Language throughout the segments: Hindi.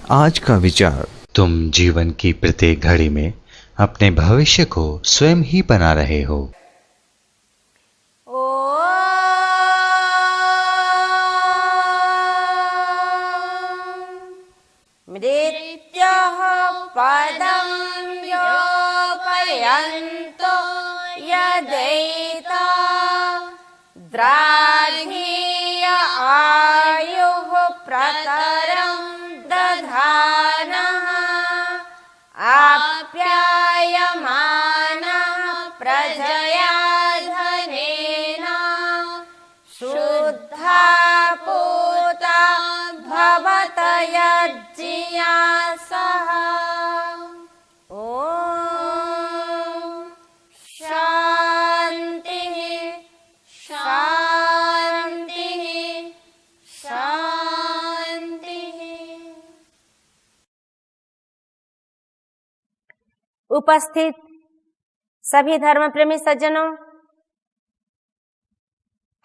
आज का विचार। तुम जीवन की प्रत्येक घड़ी में अपने भविष्य को स्वयं ही बना रहे हो। मृत्युः पदं योपयन्तो यदैता द्राघीय आयुः प्रतरं दधानः आप्यायमानः प्रजया धनेन शुद्धा पूता भवत यज्ञासः। ओम शांति शांति शांति। उपस्थित सभी धर्म प्रेमी सज्जनों,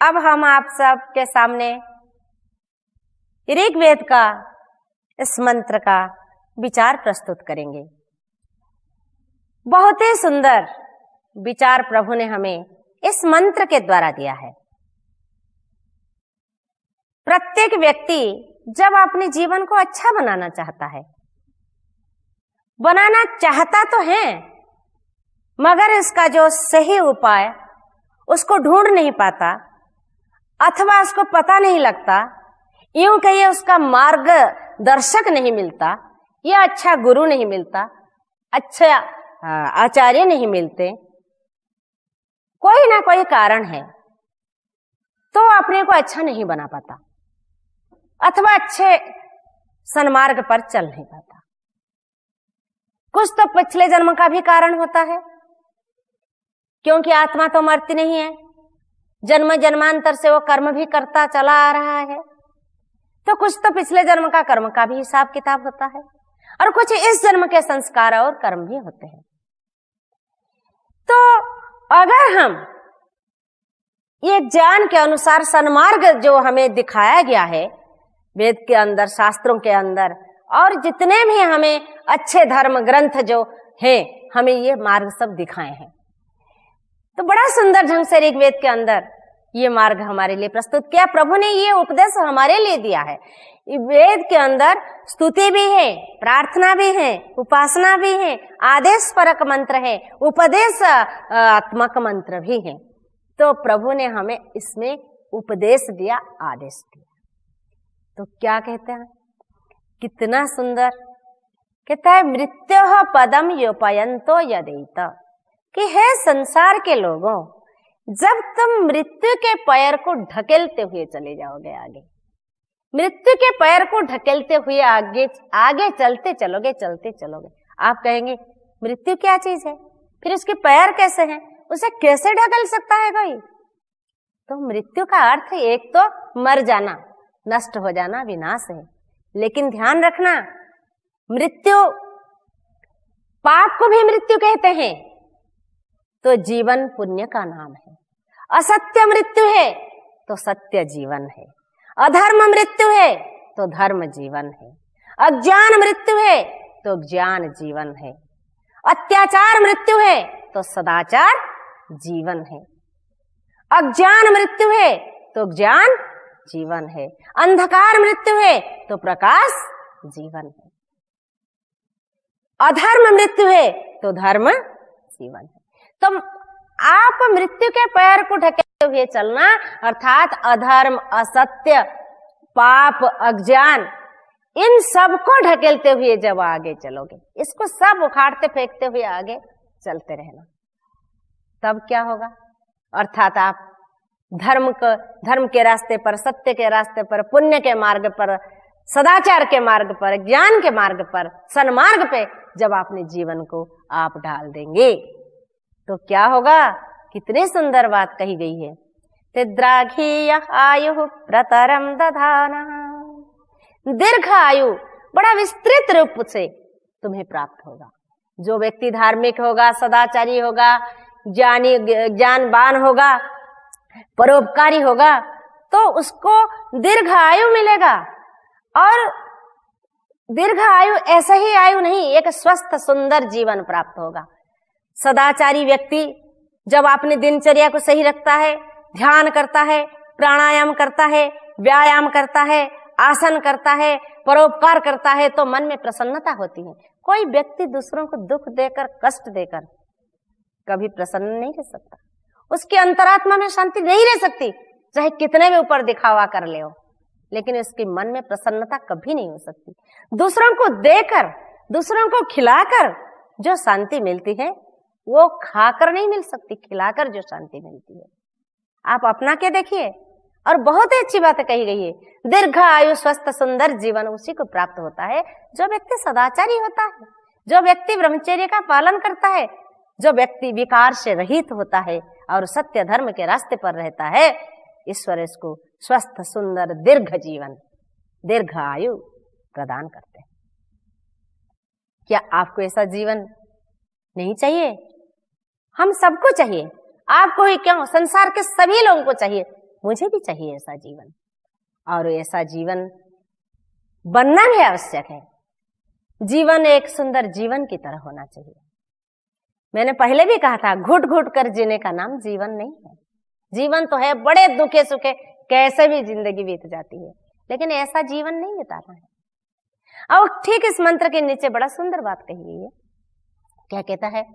अब हम आप सब के सामने ऋग्वेद का इस मंत्र का विचार प्रस्तुत करेंगे। बहुत ही सुंदर विचार प्रभु ने हमें इस मंत्र के द्वारा दिया है। प्रत्येक व्यक्ति जब अपने जीवन को अच्छा बनाना चाहता है, बनाना चाहता तो है, मगर इसका जो सही उपाय उसको ढूंढ नहीं पाता अथवा उसको पता नहीं लगता, यूं कहिए उसका मार्गदर्शक नहीं मिलता या अच्छा गुरु नहीं मिलता, अच्छा आचार्य नहीं मिलते, कोई ना कोई कारण है तो अपने को अच्छा नहीं बना पाता अथवा अच्छे सन्मार्ग पर चल नहीं पाता। कुछ तो पिछले जन्म का भी कारण होता है, क्योंकि आत्मा तो मरती नहीं है, जन्म जन्मांतर से वो कर्म भी करता चला आ रहा है, तो कुछ तो पिछले जन्म का कर्म का भी हिसाब किताब होता है और कुछ इस जन्म के संस्कार और कर्म भी होते हैं। तो अगर हम ये ज्ञान के अनुसार सन्मार्ग जो हमें दिखाया गया है वेद के अंदर, शास्त्रों के अंदर, और जितने भी हमें अच्छे धर्म ग्रंथ जो हैं हमें ये मार्ग सब दिखाए हैं, तो बड़ा सुंदर ढंग से ऋग्वेद के अंदर ये मार्ग हमारे लिए प्रस्तुत किया। प्रभु ने ये उपदेश हमारे लिए दिया है। वेद के अंदर स्तुति भी है, प्रार्थना भी है, उपासना भी है, आदेश परक मंत्र है, उपदेश आत्मक मंत्र भी है। तो प्रभु ने हमें इसमें उपदेश दिया, आदेश दिया। तो क्या कहते हैं, कितना सुंदर कहता है, मृत्युः पदम योपयन्तो यदैता, कि है संसार के लोगों, जब तुम मृत्यु के पैर को ढकेलते हुए चले जाओगे आगे, मृत्यु के पैर को ढकेलते हुए आगे आगे चलते चलोगे, आप कहेंगे मृत्यु क्या चीज है, फिर उसके पैर कैसे हैं, उसे कैसे ढकेल सकता है कोई। तो मृत्यु का अर्थ एक तो मर जाना, नष्ट हो जाना, विनाश है, लेकिन ध्यान रखना मृत्यु, पाप को भी मृत्यु कहते हैं, तो जीवन पुण्य का नाम है। असत्य मृत्यु है तो सत्य जीवन है, अधर्म मृत्यु है तो धर्म जीवन है, अज्ञान मृत्यु है तो ज्ञान जीवन है, अत्याचार मृत्यु है तो सदाचार जीवन है, अज्ञान मृत्यु है तो ज्ञान जीवन है, अंधकार मृत्यु है तो प्रकाश जीवन है, अधर्म मृत्यु है तो धर्म जीवन है। तो आप मृत्यु के पैर को ढकेलते हुए चलना, अर्थात अधर्म, असत्य, पाप, अज्ञान, इन सब को ढकेलते हुए जब आगे चलोगे, इसको सब उखाड़ते फेंकते हुए आगे चलते रहना, तब क्या होगा, अर्थात आप धर्म के रास्ते पर, सत्य के रास्ते पर, पुण्य के मार्ग पर, सदाचार के मार्ग पर, ज्ञान के मार्ग पर, सन्मार्ग पे जब अपने जीवन को आप डाल देंगे तो क्या होगा। कितनी सुंदर बात कही गई है, तिद्राघीय आयु प्रतरम दधाना, दीर्घ आयु बड़ा विस्तृत रूप से तुम्हें प्राप्त होगा। जो व्यक्ति धार्मिक होगा, सदाचारी होगा, ज्ञानवान होगा, परोपकारी होगा, तो उसको दीर्घ आयु मिलेगा और दीर्घ आयु ऐसा ही आयु नहीं, एक स्वस्थ सुंदर जीवन प्राप्त होगा। सदाचारी व्यक्ति जब अपनी दिनचर्या को सही रखता है, ध्यान करता है, प्राणायाम करता है, व्यायाम करता है, आसन करता है, परोपकार करता है, तो मन में प्रसन्नता होती है। कोई व्यक्ति दूसरों को दुख देकर, कष्ट देकर कभी प्रसन्न नहीं रह सकता। उसकी अंतरात्मा में शांति नहीं रह सकती, चाहे कितने भी ऊपर दिखावा कर ले हो, लेकिन उसके मन में प्रसन्नता कभी नहीं हो सकती। दूसरों को देकर, दूसरों को खिलाकर जो शांति मिलती है वो खाकर नहीं मिल सकती, खिलाकर जो शांति मिलती है। आप अपना के देखिए। और बहुत ही अच्छी बात कही गई है, दीर्घ आयु स्वस्थ सुंदर जीवन उसी को प्राप्त होता है जो व्यक्ति सदाचारी होता है, जो व्यक्ति ब्रह्मचर्य का पालन करता है, जो व्यक्ति विकार से रहित होता है और सत्य धर्म के रास्ते पर रहता है। ईश्वर इसको स्वस्थ सुंदर दीर्घ जीवन, दीर्घ आयु प्रदान करते हैं। क्या आपको ऐसा जीवन नहीं चाहिए? हम सबको चाहिए, आपको ही क्यों, संसार के सभी लोगों को चाहिए, मुझे भी चाहिए ऐसा जीवन। और ऐसा जीवन बनना भी आवश्यक है। जीवन एक सुंदर जीवन की तरह होना चाहिए। मैंने पहले भी कहा था, घुट घुट कर जीने का नाम जीवन नहीं है। जीवन तो है, बड़े दुखे सुखे कैसे भी जिंदगी बीत जाती है, लेकिन ऐसा जीवन नहीं बिताना है। और ठीक इस मंत्र के नीचे बड़ा सुंदर बात कही गई है। क्या कहता है?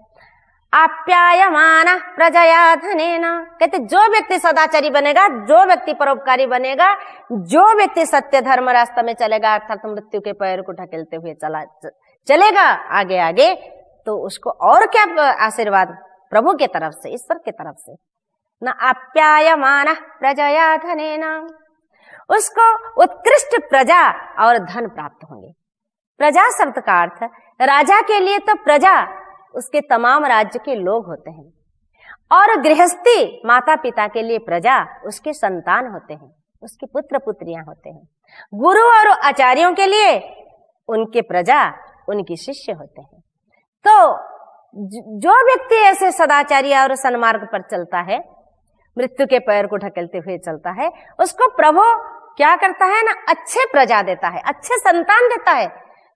आप्यायमाना प्रजया धनेन। कहते जो व्यक्ति सदाचारी बनेगा, जो व्यक्ति परोपकारी बनेगा, जो व्यक्ति सत्य धर्म रास्ता में चलेगा, अर्थात मृत्यु के पैर को ढकेलते हुए चलेगा आगे आगे, तो उसको और क्या आशीर्वाद प्रभु के तरफ से, ईश्वर के तरफ से। न आप्यायमाना प्रजया धनेन, उसको उत्कृष्ट प्रजा और धन प्राप्त होंगे। प्रजा शब्द का अर्थ, राजा के लिए तो प्रजा उसके तमाम राज्य के लोग होते हैं, और गृहस्थी माता पिता के लिए प्रजा उसके संतान होते हैं, उसके पुत्र पुत्रियां होते हैं। गुरु और आचार्यों के लिए उनके प्रजा उनके शिष्य होते हैं। तो जो व्यक्ति ऐसे सदाचारी और सन्मार्ग पर चलता है, मृत्यु के पैर को ढकेलते हुए चलता है, उसको प्रभु क्या करता है ना, अच्छे प्रजा देता है, अच्छे संतान देता है।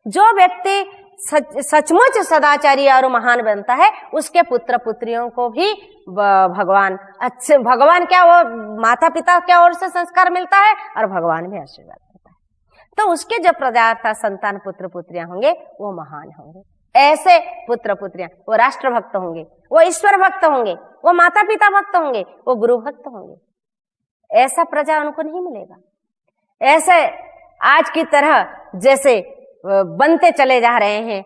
जो व्यक्ति सचमुच सदाचारी और महान बनता है, उसके पुत्र पुत्रियों को भी भगवान अच्छे, भगवान क्या, वो माता पिता क्या ओर से संस्कार मिलता है और भगवान भी आशीर्वाद देता है। तो उसके जो प्रजा था संतान पुत्र पुत्रियां होंगे वो महान होंगे। ऐसे पुत्र पुत्रियां, वो राष्ट्र भक्त होंगे, वो ईश्वर भक्त होंगे, वो माता पिता भक्त होंगे, वो गुरु भक्त होंगे। ऐसा प्रजा उनको नहीं मिलेगा। ऐसे आज की तरह जैसे बनते चले जा रहे हैं,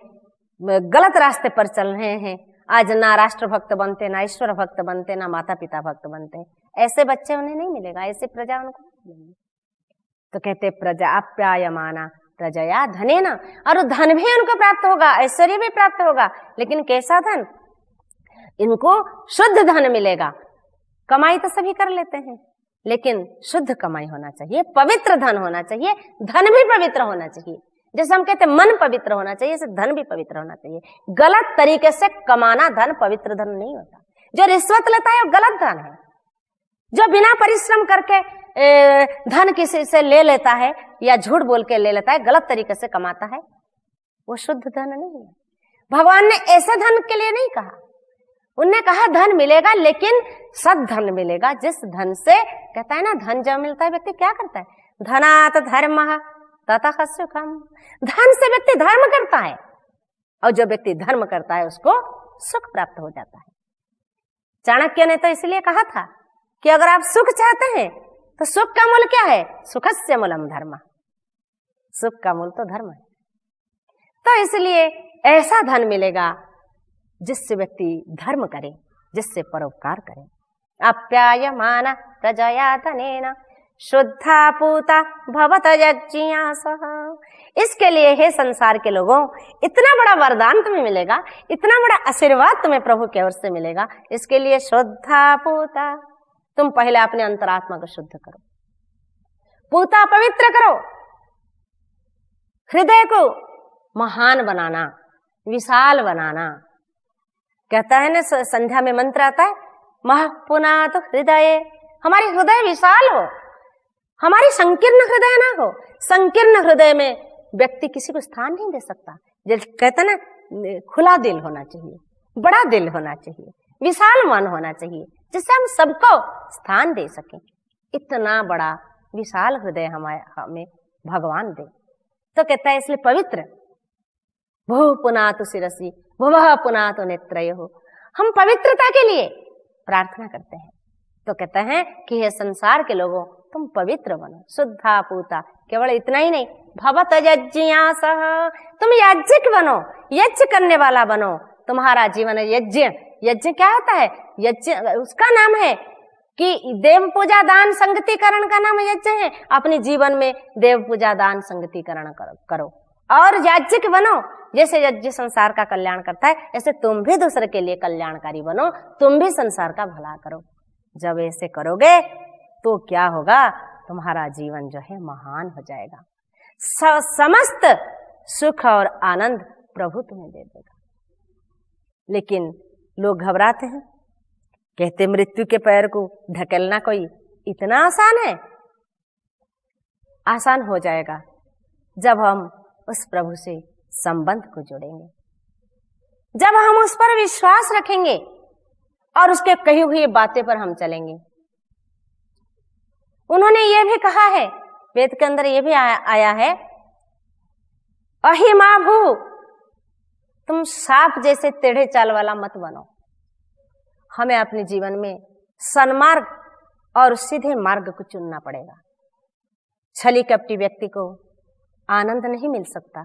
गलत रास्ते पर चल रहे हैं, आज ना राष्ट्र भक्त बनते, ना ईश्वर भक्त बनते, ना माता पिता भक्त बनते, ऐसे बच्चे उन्हें नहीं मिलेगा, ऐसे प्रजा उनको नहीं मिलेगी। तो कहते प्रजा आप्यायमाना प्रजया धनेन, और धन भी उनको प्राप्त होगा, ऐश्वर्य भी प्राप्त होगा, लेकिन कैसा धन? इनको शुद्ध धन मिलेगा। कमाई तो सभी कर लेते हैं, लेकिन शुद्ध कमाई होना चाहिए, पवित्र धन होना चाहिए, धन भी पवित्र होना चाहिए। जैसे हम कहते हैं मन पवित्र होना चाहिए, ऐसे धन भी पवित्र होना चाहिए। गलत तरीके से कमाना धन पवित्र धन नहीं होता। जो रिश्वत लेता है वो गलत धन है। जो बिना परिश्रम करके धन किसी से ले लेता है या झूठ बोल के ले लेता है, गलत तरीके से कमाता है, वो शुद्ध धन नहीं है। भगवान ने ऐसे धन के लिए नहीं कहा, उनने कहा धन मिलेगा लेकिन सद धन मिलेगा, जिस धन से, कहता है ना, धन जब मिलता है व्यक्ति क्या करता है? धनात् धर्मः ततः सुखम। धन से व्यक्ति धर्म करता है, और जो व्यक्ति धर्म करता है उसको सुख प्राप्त हो जाता है। चाणक्य ने तो इसलिए कहा था कि अगर आप सुख चाहते हैं तो सुख का मूल क्या है? सुखस्य मूलम धर्म। सुख का मूल तो धर्म है। तो इसलिए ऐसा धन मिलेगा जिससे व्यक्ति धर्म करे, जिससे परोपकार करे। आप्यायमाना प्रजया धनेन शुद्धा पूता भवत यज्ञासः। इसके लिए हे संसार के लोगों, इतना बड़ा वरदान तुम्हें मिलेगा, इतना बड़ा आशीर्वाद तुम्हें प्रभु की ओर से मिलेगा। इसके लिए शुद्धा पूता, तुम पहले अपने अंतरात्मा को शुद्ध करो, पूता पवित्र करो, हृदय को महान बनाना, विशाल बनाना। कहता है ना, संध्या में मंत्र आता है, मह पुनात हृदय, हमारी हृदय विशाल हो, हमारी संकीर्ण हृदय ना हो। संकीर्ण हृदय में व्यक्ति किसी को स्थान नहीं दे सकता। जैसे कहते ना, खुला दिल होना चाहिए, बड़ा दिल होना चाहिए, विशाल मन होना चाहिए, जिससे हम सबको स्थान दे सकें। इतना बड़ा विशाल हृदय हमें भगवान दे। तो कहता है इसलिए पवित्र, भू पुनातु शिरसि भुवः पुनातु नेत्रयोः, हम पवित्रता के लिए प्रार्थना करते हैं। तो कहते हैं कि हे संसार के लोगों, तुम पवित्र बनो, शुद्धा पूता। केवल इतना ही नहीं, भवत यज्ञासः, तुम याज्ञिक बनो, यज्ञ करने वाला बनो। तुम्हारा जीवन यज्ञ। यज्ञ क्या होता है? यज्ञ उसका नाम है कि देव पूजा दान संगतिकरण का नाम यज्ञ है। अपने जीवन में देव पूजा दान संगतिकरण करो और याज्ञिक बनो। जैसे यज्ञ संसार का कल्याण करता है, ऐसे तुम भी दूसरे के लिए कल्याणकारी बनो, तुम भी संसार का भला करो। जब ऐसे करोगे तो क्या होगा? तुम्हारा जीवन जो है महान हो जाएगा। समस्त सुख और आनंद प्रभु तुम्हें दे देगा। लेकिन लोग घबराते हैं, कहते मृत्यु के पैर को ढकेलना कोई इतना आसान है? आसान हो जाएगा जब हम उस प्रभु से संबंध को जोड़ेंगे, जब हम उस पर विश्वास रखेंगे और उसके कही हुई बातें पर हम चलेंगे। उन्होंने ये भी कहा है, वेद के अंदर ये भी आया है, अहिमा भू, तुम सांप जैसे टेढ़े चाल वाला मत बनो। हमें अपने जीवन में सन्मार्ग और सीधे मार्ग को चुनना पड़ेगा। छली कपटी व्यक्ति को आनंद नहीं मिल सकता।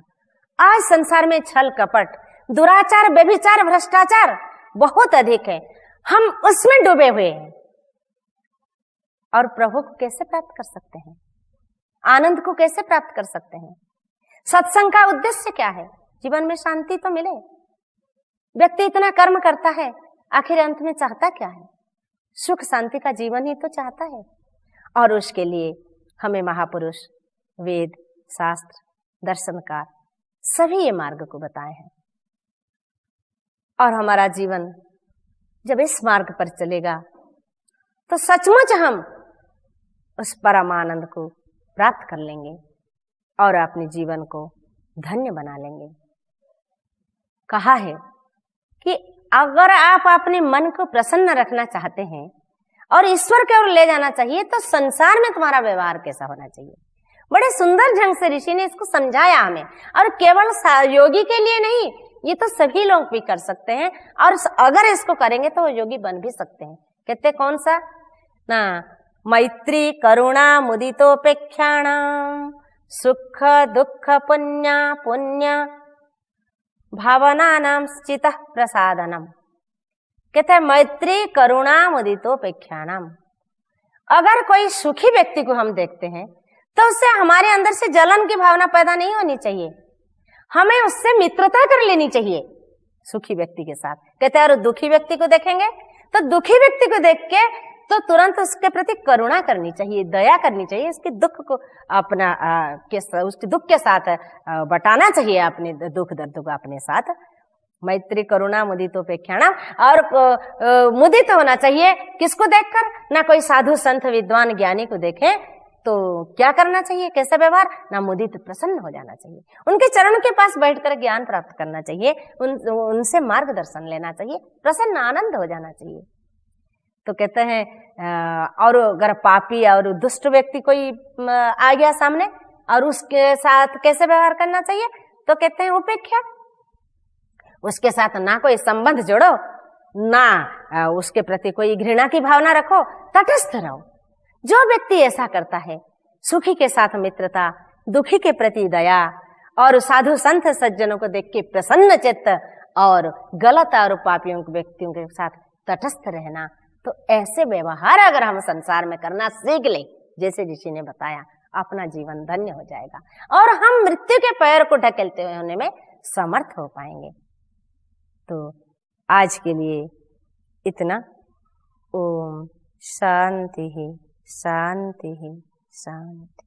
आज संसार में छल कपट, दुराचार, व्यभिचार, भ्रष्टाचार बहुत अधिक है। हम उसमें डूबे हुए हैं और प्रभु को कैसे प्राप्त कर सकते हैं? आनंद को कैसे प्राप्त कर सकते हैं? सत्संग का उद्देश्य क्या है? जीवन में शांति तो मिले। व्यक्ति इतना कर्म करता है, आखिर अंत में चाहता क्या है? सुख शांति का जीवन ही तो चाहता है। और उसके लिए हमें महापुरुष, वेद, शास्त्र, दर्शनकार सभी ये मार्ग को बताए हैं। और हमारा जीवन जब इस मार्ग पर चलेगा तो सचमुच हम उस परम आनंद को प्राप्त कर लेंगे और अपने जीवन को धन्य बना लेंगे। कहा है कि अगर आप अपने मन को प्रसन्न रखना चाहते हैं और ईश्वर की ओर ले जाना चाहिए तो संसार में तुम्हारा व्यवहार कैसा होना चाहिए। बड़े सुंदर ढंग से ऋषि ने इसको समझाया हमें। और केवल योगी के लिए नहीं, ये तो सभी लोग भी कर सकते हैं और अगर इसको करेंगे तो वो योगी बन भी सकते हैं। कहते कौन सा ना, मैत्री करुणा मुदितोपेक्षाणाम सुख दुख पुण्य पुण्य भावना नाम चित प्रसादनम। कहते हैं मैत्री करुणा मुदितोपेक्षाणाम। अगर कोई सुखी व्यक्ति को हम देखते हैं तो उससे हमारे अंदर से जलन की भावना पैदा नहीं होनी चाहिए, हमें उससे मित्रता कर लेनी चाहिए सुखी व्यक्ति के साथ। कहते हैं और दुखी व्यक्ति को देखेंगे तो दुखी व्यक्ति को देख के तो तुरंत उसके प्रति करुणा करनी चाहिए, दया करनी चाहिए, उसके दुख को अपना उसके दुख के साथ बटाना चाहिए, अपने दुख दर्द को अपने साथ। मैत्री करुणा मुदितोपेक्षाणाम। और मुदित होना चाहिए किसको देखकर? ना कोई साधु संत विद्वान ज्ञानी को देखें तो क्या करना चाहिए, कैसा व्यवहार? ना मुदित, प्रसन्न हो जाना चाहिए, उनके चरण के पास बैठकर ज्ञान प्राप्त करना चाहिए, उनसे मार्गदर्शन लेना चाहिए, प्रसन्न आनंद हो जाना चाहिए। तो कहते हैं और अगर पापी और दुष्ट व्यक्ति कोई आ गया सामने और उसके साथ कैसे व्यवहार करना चाहिए? तो कहते हैं उपेक्षा। उसके साथ ना कोई संबंध जोड़ो, ना उसके प्रति कोई घृणा की भावना रखो, तटस्थ रहो। जो व्यक्ति ऐसा करता है, सुखी के साथ मित्रता, दुखी के प्रति दया और साधु संत सज्जनों को देख के प्रसन्न चित्त और गलत और पापियों के व्यक्तियों के साथ तटस्थ रहना, तो ऐसे व्यवहार अगर हम संसार में करना सीख ले, जैसे ऋषि ने बताया, अपना जीवन धन्य हो जाएगा और हम मृत्यु के पैर को ढकेलते हुए होने में समर्थ हो पाएंगे। तो आज के लिए इतना। ओम शांति शांति शांति।